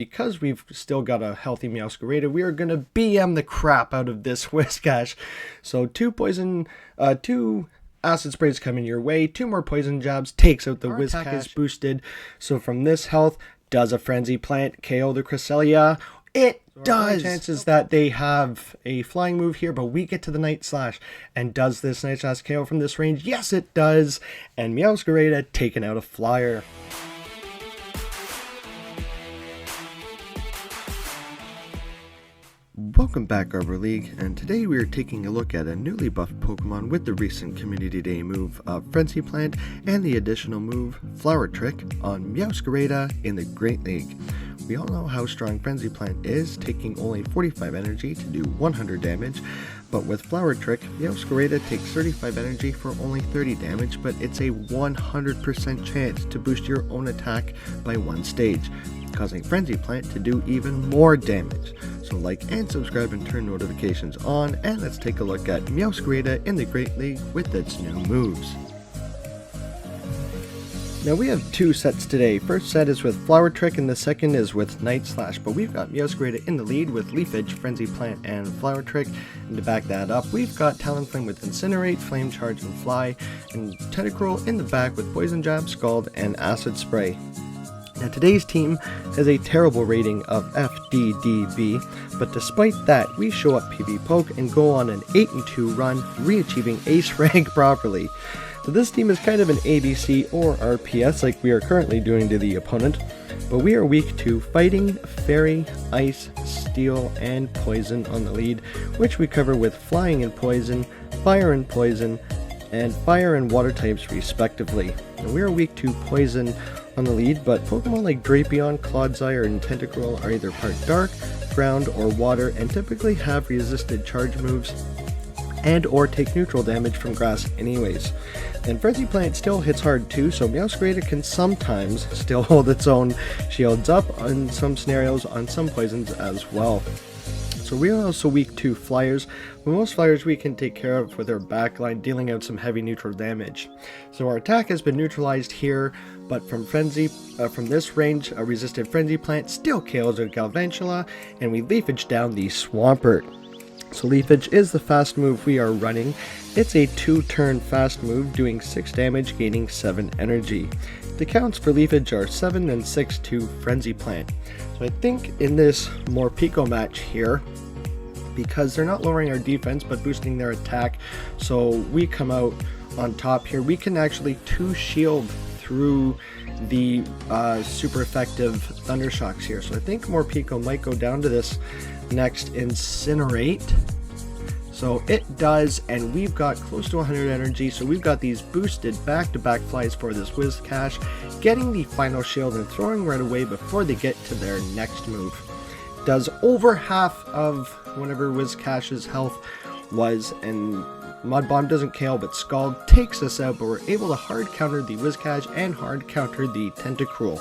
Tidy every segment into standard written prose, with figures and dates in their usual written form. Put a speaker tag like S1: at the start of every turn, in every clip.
S1: because we've still got a healthy Meowscarada, we are going to BM the crap out of this Whiscash. So 2 acid sprays coming your way, 2 more poison jabs, takes out the Whiscash. Attack is boosted. So from this health, does a Frenzy Plant KO the Cresselia? It does! Chances that they have a flying move here, but we get to the Night Slash. And does this Night Slash KO from this range? Yes, it does! And Meowscarada taking out a flyer. Welcome back, Arbor League, and today we are taking a look at a newly buffed Pokemon with the recent Community Day move of Frenzy Plant and the additional move Flower Trick on Meowscarada in the Great League. We all know how strong Frenzy Plant is, taking only 45 energy to do 100 damage, but with Flower Trick, Meowscarada takes 35 energy for only 30 damage, but it's a 100% chance to boost your own attack by 1 stage, causing Frenzy Plant to do even more damage. So like and subscribe and turn notifications on, and let's take a look at Meowscarada in the Great League with its new moves. Now we have 2 sets today. First set is with Flower Trick and the second is with Night Slash, but we've got Meowscarada in the lead with Leafage, Frenzy Plant, and Flower Trick. And to back that up, we've got Talonflame with Incinerate, Flame Charge, and Fly, and Tentacruel in the back with Poison Jab, Scald, and Acid Spray. Now today's team has a terrible rating of FDDB, but despite that, we show up PV Poke and go on an 8-2 run, re-achieving Ace rank properly. So this team is kind of an ABC or RPS like we are currently doing to the opponent, but we are weak to Fighting, Fairy, Ice, Steel, and Poison on the lead, which we cover with Flying and Poison, Fire and Poison, and Fire and Water types respectively. Now we are weak to Poison on the lead, but Pokemon like Drapion, Clodsire, and Tentacruel are either part Dark, Ground, or Water, and typically have resisted charge moves and or take neutral damage from grass anyways. And Frenzy Plant still hits hard too, so Meowscarada can sometimes still hold its own shields up in some scenarios on some poisons as well. So we are also weak to Flyers, but most Flyers we can take care of with our backline, dealing out some heavy neutral damage. So our attack has been neutralized here, but from this range, a resisted Frenzy Plant still KOs a Galvantula, and we Leafage down the Swampert. So Leafage is the fast move we are running. It's a 2-turn fast move, doing 6 damage, gaining 7 energy. The counts for Leafage are 7 and 6 to Frenzy Plant. So I think in this Morpeko match here, because they're not lowering our defense but boosting their attack, so we come out on top here. We can actually 2-shield through the super effective Thundershocks here. So I think Morpeko might go down to this next Incinerate. So it does, and we've got close to 100 energy, so we've got these boosted back-to-back flies for this Whiscash, getting the final shield and throwing right away before they get to their next move. Does over half of whatever Whiscash's health was, and Mud Bomb doesn't KO, but Scald takes us out, but we're able to hard counter the Whiscash and hard counter the Tentacruel.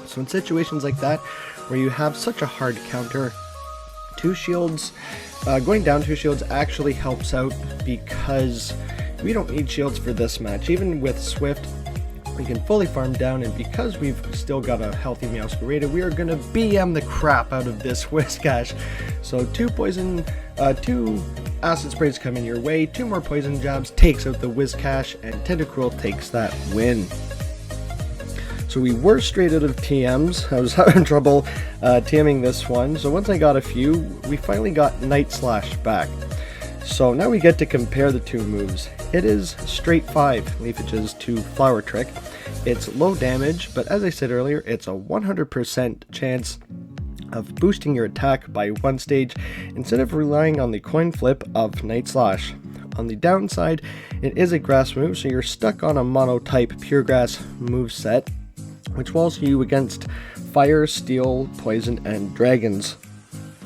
S1: So in situations like that, where you have such a hard counter, 2 shields, going down 2 shields actually helps out because we don't need shields for this match. Even with Swift, we can fully farm down, and because we've still got a healthy Meowscarada, we are going to BM the crap out of this Whiscash. So 2 acid sprays coming your way, 2 more poison jabs, takes out the Whiscash, and Tentacruel takes that win. So we were straight out of TMs. I was having trouble TMing this one. So once I got a few, we finally got Night Slash back. So now we get to compare the 2 moves. It is straight 5 Leafages to Flower Trick. It's low damage, but as I said earlier, it's a 100% chance of boosting your attack by 1 stage instead of relying on the coin flip of Night Slash. On the downside, it is a grass move, so you're stuck on a mono-type pure grass moveset, which walls you against Fire, Steel, Poison, and Dragons.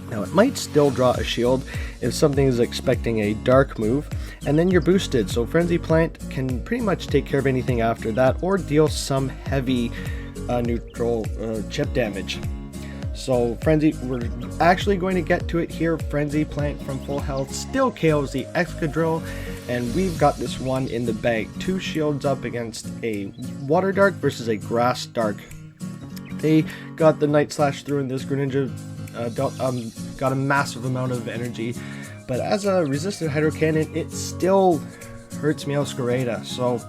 S1: Now it might still draw a shield if something is expecting a dark move, and then you're boosted, so Frenzy Plant can pretty much take care of anything after that, or deal some heavy neutral chip damage. So Frenzy, we're actually going to get to it here. Frenzy Plant from full health still KOs the Excadrill, and we've got this one in the bag. 2 shields up against a Water Dark versus a Grass Dark They got the Night Slash through, and this Greninja got a massive amount of energy. But as a resistant Hydro Cannon, it still hurts Meowscarada. So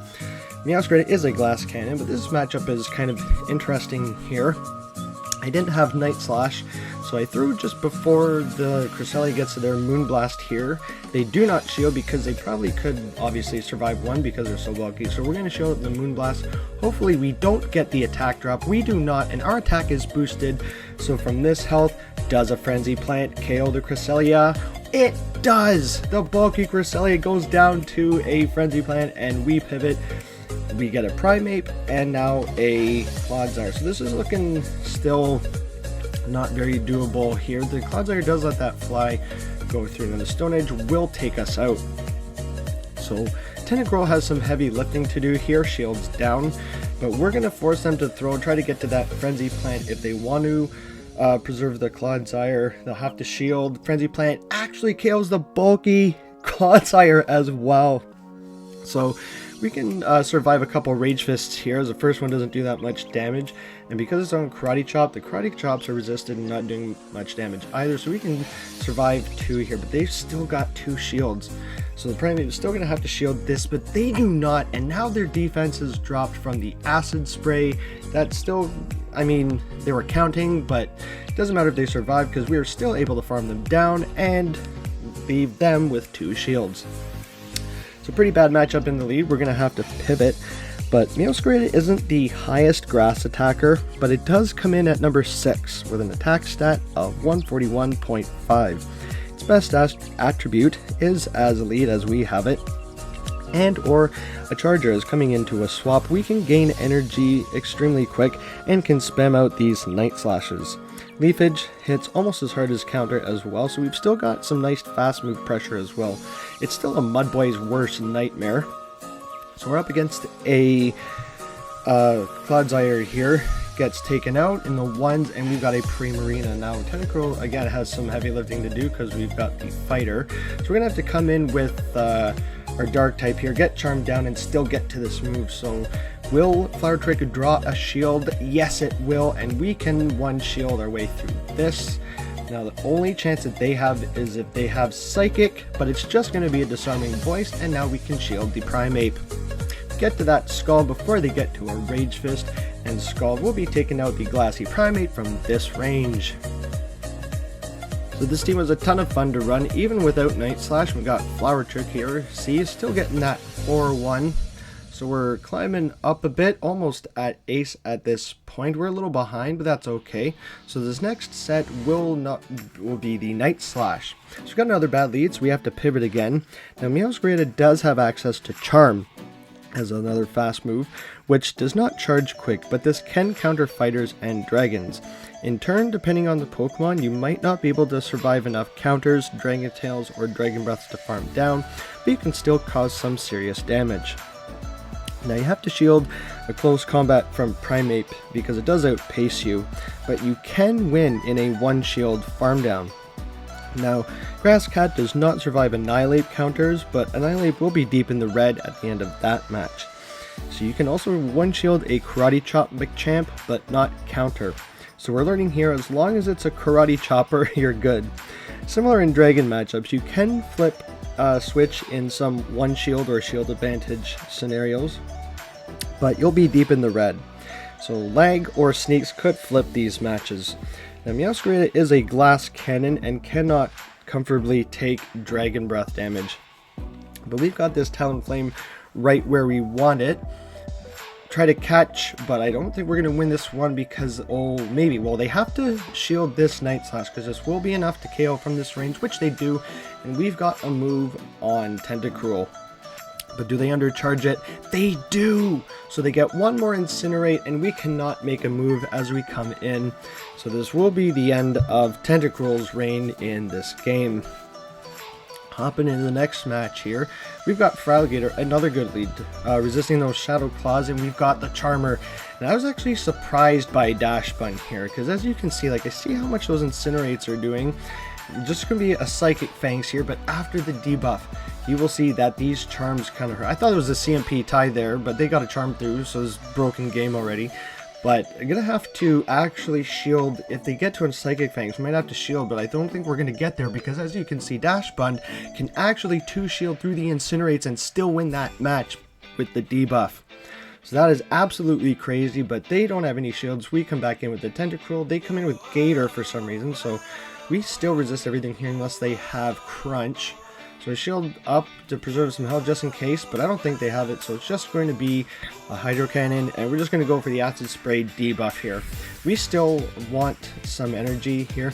S1: Meowscarada is a Glass Cannon, but this matchup is kind of interesting here. I didn't have Night Slash, so I threw just before the Cresselia gets to their Moonblast here. They do not shield because they probably could obviously survive one because they're so bulky. So we're going to shield the Moonblast. Hopefully we don't get the attack drop. We do not, and our attack is boosted. So from this health, does a Frenzy Plant KO the Cresselia? It does! The bulky Cresselia goes down to a Frenzy Plant, and we pivot. We get a Primeape and now a Clodsire. So this is looking still not very doable here. The Clodsire does let that fly go through, and the Stone Edge will take us out. So Tentacruel has some heavy lifting to do here. Shields down, but we're going to force them to try to get to that Frenzy Plant. If they want to preserve the Clodsire, they'll have to shield. Frenzy Plant actually kills the bulky Clodsire as well. So we can survive a couple Rage Fists here, as the first one doesn't do that much damage, and because it's on Karate Chop, the Karate Chops are resisted and not doing much damage either, so we can survive 2 here, but they've still got 2 shields. So the Primeape is still going to have to shield this, but they do not, and now their defense is dropped from the Acid Spray. That's still, I mean, they were counting, but it doesn't matter if they survive because we are still able to farm them down and leave them with 2 shields. So pretty bad matchup in the lead. We're going to have to pivot, but Meowscarada isn't the highest grass attacker, but it does come in at number 6 with an attack stat of 141.5. Its best attribute is as elite as we have it, and or a Charger is coming into a swap. We can gain energy extremely quick and can spam out these Night Slashes. Leafage hits almost as hard as Counter as well, so we've still got some nice fast move pressure as well. It's still a Mudboy's worst nightmare. So we're up against a Clodsire here. Gets taken out in the ones, and we've got a Primarina. Now Tentacruel again has some heavy lifting to do because we've got the Fighter. So we're gonna have to come in with our Dark type here, get Charmed down, and still get to this move. So will Flower Trick draw a shield? Yes, it will, and we can one shield our way through this. Now the only chance that they have is if they have Psychic, but it's just going to be a Disarming Voice, and now we can shield the Primeape. Get to that Skull before they get to a Rage Fist, and Skull will be taking out the Glassy Primeape from this range. So this team was a ton of fun to run, even without Night Slash. We got Flower Trick here. See, still getting that 4-1. So we're climbing up a bit, almost at ace at this point. We're a little behind, but that's okay. So this next set will be the Night Slash. So we've got another bad lead, so we have to pivot again. Now Meowscarada does have access to Charm as another fast move, which does not charge quick, but this can counter fighters and dragons. In turn, depending on the Pokemon, you might not be able to survive enough counters, Dragon Tails, or Dragon Breaths to farm down, but you can still cause some serious damage. Now you have to shield a close combat from Primeape because it does outpace you, but you can win in a one shield farm down. Now, Grass Cat does not survive Annihilate counters, but Annihilate will be deep in the red at the end of that match. So you can also one shield a Karate Chop McChamp, but not counter. So we're learning here, as long as it's a Karate Chopper, you're good. Similar in Dragon matchups, you can flip switch in some one shield or shield advantage scenarios, but you'll be deep in the red. So Lag or Sneaks could flip these matches. Now Meowscarada is a glass cannon and cannot comfortably take Dragon Breath damage, but we've got this Talonflame right where we want it. Try to catch, but I don't think we're going to win this one because, oh, maybe. Well, they have to shield this Night Slash because this will be enough to KO from this range, which they do, and we've got a move on Tentacruel. But do they undercharge it? They do! So they get one more Incinerate, and we cannot make a move as we come in. So this will be the end of Tentacruel's reign in this game. Hopping into the next match here, we've got Feraligatr, another good lead, resisting those Shadow Claws, and we've got the Charmer. And I was actually surprised by Dash Bun here, because as you can see, like, I see how much those Incinerates are doing. Just going to be a Psychic Fangs here, but after the debuff, you will see that these Charms kind of hurt. I thought it was a CMP tie there, but they got a Charm through, so it's broken game already. But I'm going to have to actually shield. If they get to a Psychic Fangs, we might have to shield, but I don't think we're going to get there because as you can see, Dash Bun can actually 2-shield through the Incinerates and still win that match with the debuff. So that is absolutely crazy, but they don't have any shields. We come back in with the Tentacruel. They come in with Gator for some reason, so we still resist everything here unless they have Crunch. So I shield up to preserve some health just in case, but I don't think they have it, so it's just going to be a Hydro Cannon, and we're just going to go for the Acid Spray debuff here. We still want some energy here,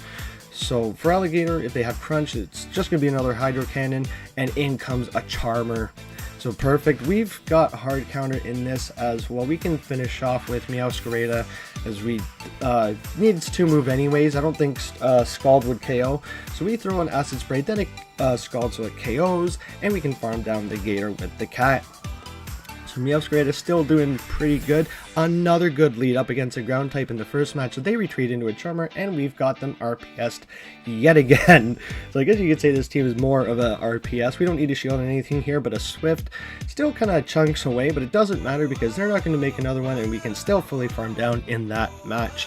S1: so for Alligator, if they have Crunch, it's just going to be another Hydro Cannon, and in comes a Charmer. So perfect. We've got hard counter in this as well. We can finish off with Meowscarada as we needs to move anyways. I don't think Scald would KO. So we throw an Acid Spray, then it Scald so it KOs, and we can farm down the Gator with the Cat. So Meowscarada is still doing pretty good. Another good lead up against a ground type in the first match. So they retreat into a Charmer, and we've got them RPS'd yet again. So I guess you could say this team is more of a RPS. We don't need to shield anything here, but a Swift still kind of chunks away, but it doesn't matter because they're not going to make another one, and we can still fully farm down in that match.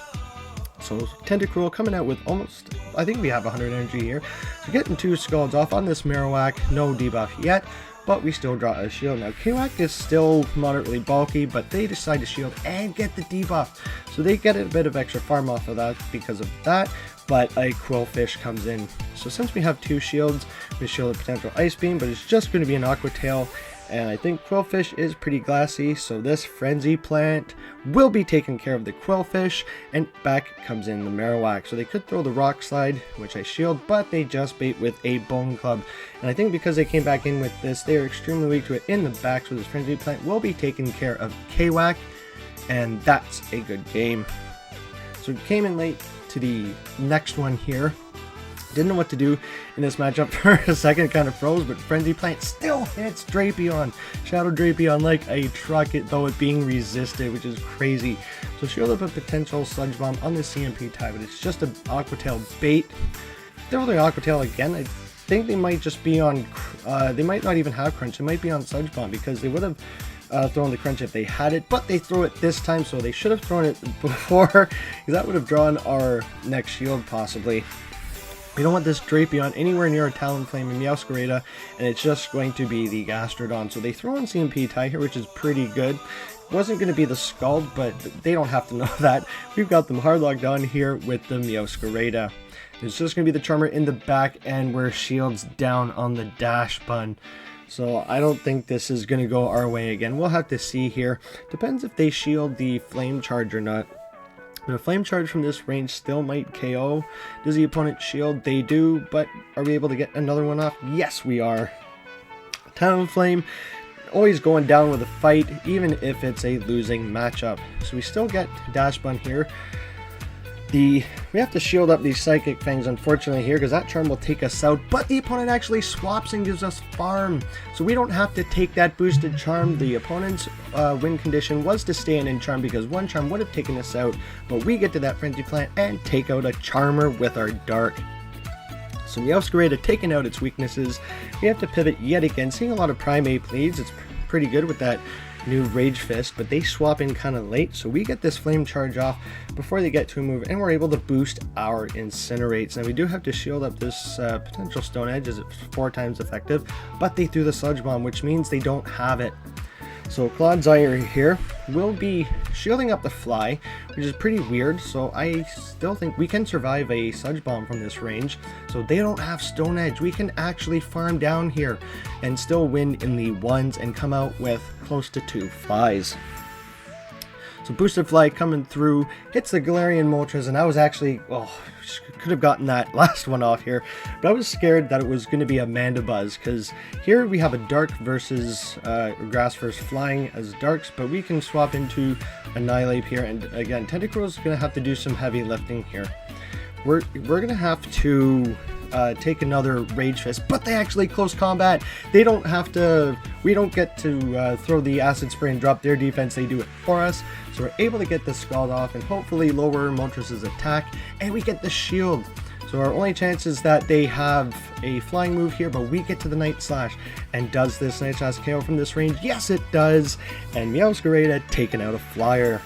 S1: So Tentacruel coming out with almost, I think we have 100 energy here. So getting 2 Scalds off on this Marowak, no debuff yet. But we still draw a shield. Now, Kiwak is still moderately bulky, but they decide to shield and get the debuff. So they get a bit of extra farm off of that because of that, but a Quillfish comes in. So since we have 2 shields, we shield a potential Ice Beam, but it's just going to be an Aqua Tail. And I think Quillfish is pretty glassy, so this Frenzy Plant will be taking care of the Quillfish, and back comes in the Marowak. So they could throw the Rock Slide, which I shield, but they just bait with a Bone Club. And I think because they came back in with this, they are extremely weak to it in the back, so this Frenzy Plant will be taking care of Kwak, and that's a good game. So we came in late to the next one here. Didn't know what to do in this matchup for a second, kind of froze, but Frenzy Plant still hits Drapion, Shadow Drapion like a truck, though it being resisted, which is crazy. So shield up a potential Sludge Bomb on the CMP tie, but it's just an Aqua Tail bait. They're the Aqua Tail again. I think they might just be on, they might not even have Crunch, they might be on Sludge Bomb because they would have thrown the Crunch if they had it, but they throw it this time, so they should have thrown it before, because that would have drawn our next shield possibly. We don't want this Drapion anywhere near a Talonflame and Meowscarada, and it's just going to be the Gastrodon. So they throw in CMP tie here, which is pretty good. Wasn't going to be the Scald, but they don't have to know that. We've got them hard locked on here with the Meowscarada. It's just going to be the Charmer in the back, and we're shields down on the Dash Bun. So I don't think this is going to go our way again. We'll have to see here. Depends if they shield the Flame Charge or not. But a Flame Charge from this range still might KO. Does the opponent shield? They do, but are we able to get another one off? Yes, we are. Talonflame, always going down with a fight, even if it's a losing matchup. So we still get Dash Bun here. We have to shield up these Psychic Fangs, unfortunately, here, because that Charm will take us out, but the opponent actually swaps and gives us farm, so we don't have to take that boosted Charm. The opponent's win condition was to stay in Charm, because one Charm would have taken us out, but we get to that Frenzy Plant and take out a Charmer with our Dark. So Meowscarada taking out its weaknesses. We have to pivot yet again, seeing a lot of Primeape leads. It's pretty good with that new Rage Fist, but they swap in kind of late, so we get this Flame Charge off before they get to a move, and we're able to boost our Incinerates. Now we do have to shield up this potential Stone Edge as it's 4 times effective, but they threw the Sludge Bomb, which means they don't have it. So Clodsire here will be shielding up the Fly, which is pretty weird, so I still think we can survive a Sludge Bomb from this range. So they don't have Stone Edge. We can actually farm down here and still win in the ones and come out with close to 2 Flies. So Boosted Fly coming through, hits the Galarian Moltres, and I was actually, could have gotten that last one off here, but I was scared that it was going to be a Mandibuzz, because here we have a Dark versus Grass versus Flying as Darks, but we can swap into Annihilate here, and again, Tentacruel is going to have to do some heavy lifting here. We're going to have to take another Rage Fist, but they actually close combat. They don't have to, we don't get to throw the Acid Spray and drop their defense, they do it for us. So we're able to get the Scald off and hopefully lower Moltres' attack, and we get the shield. So our only chance is that they have a flying move here, but we get to the Night Slash. And does this Night Slash KO from this range? Yes, it does. And Meowscarada taking out a Flyer.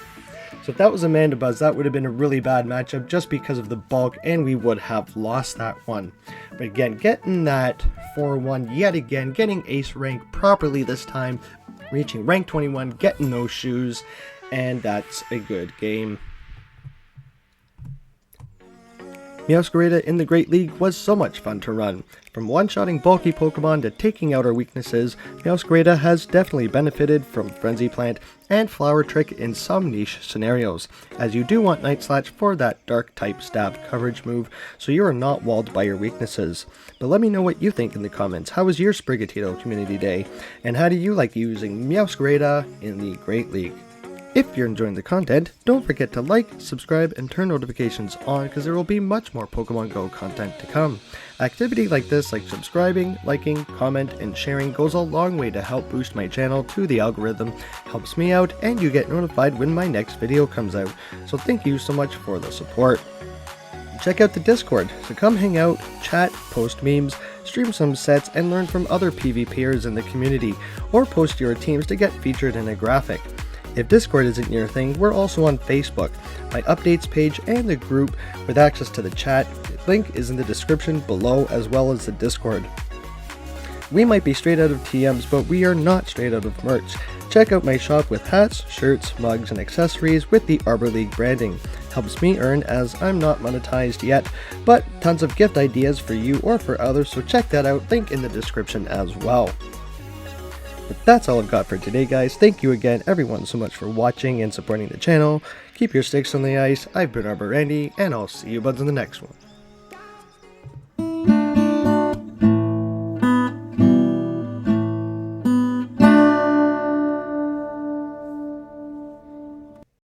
S1: So if that was a Mandibuzz, that would have been a really bad matchup just because of the bulk, and we would have lost that one. But again, getting that 4-1 yet again, getting ace rank properly this time, reaching rank 21, getting those shoes, and that's a good game. Meowscarada in the Great League was so much fun to run. From one-shotting bulky Pokemon to taking out our weaknesses, Meowscarada has definitely benefited from Frenzy Plant and Flower Trick in some niche scenarios, as you do want Night Slash for that dark type stab coverage move, so you are not walled by your weaknesses. But let me know what you think in the comments. How was your Sprigatito Community Day? And how do you like using Meowscarada in the Great League? If you're enjoying the content, don't forget to like, subscribe, and turn notifications on because there will be much more Pokemon Go content to come. Activity like this, like subscribing, liking, comment, and sharing goes a long way to help boost my channel to the algorithm, helps me out, and you get notified when my next video comes out. So thank you so much for the support. Check out the Discord, so come hang out, chat, post memes, stream some sets, and learn from other PvPers in the community, or post your teams to get featured in a graphic. If Discord isn't your thing, we're also on Facebook, my updates page, and the group with access to the chat. The link is in the description below, as well as the Discord. We might be straight out of TMs, but we are not straight out of merch. Check out my shop with hats, shirts, mugs, and accessories with the Arbor League branding. Helps me earn as I'm not monetized yet, but tons of gift ideas for you or for others, so check that out, link in the description as well. But that's all I've got for today, guys. Thank you again, everyone, so much for watching and supporting the channel. Keep your sticks on the ice. I've been ArborAndy, and I'll see you buds in the next one.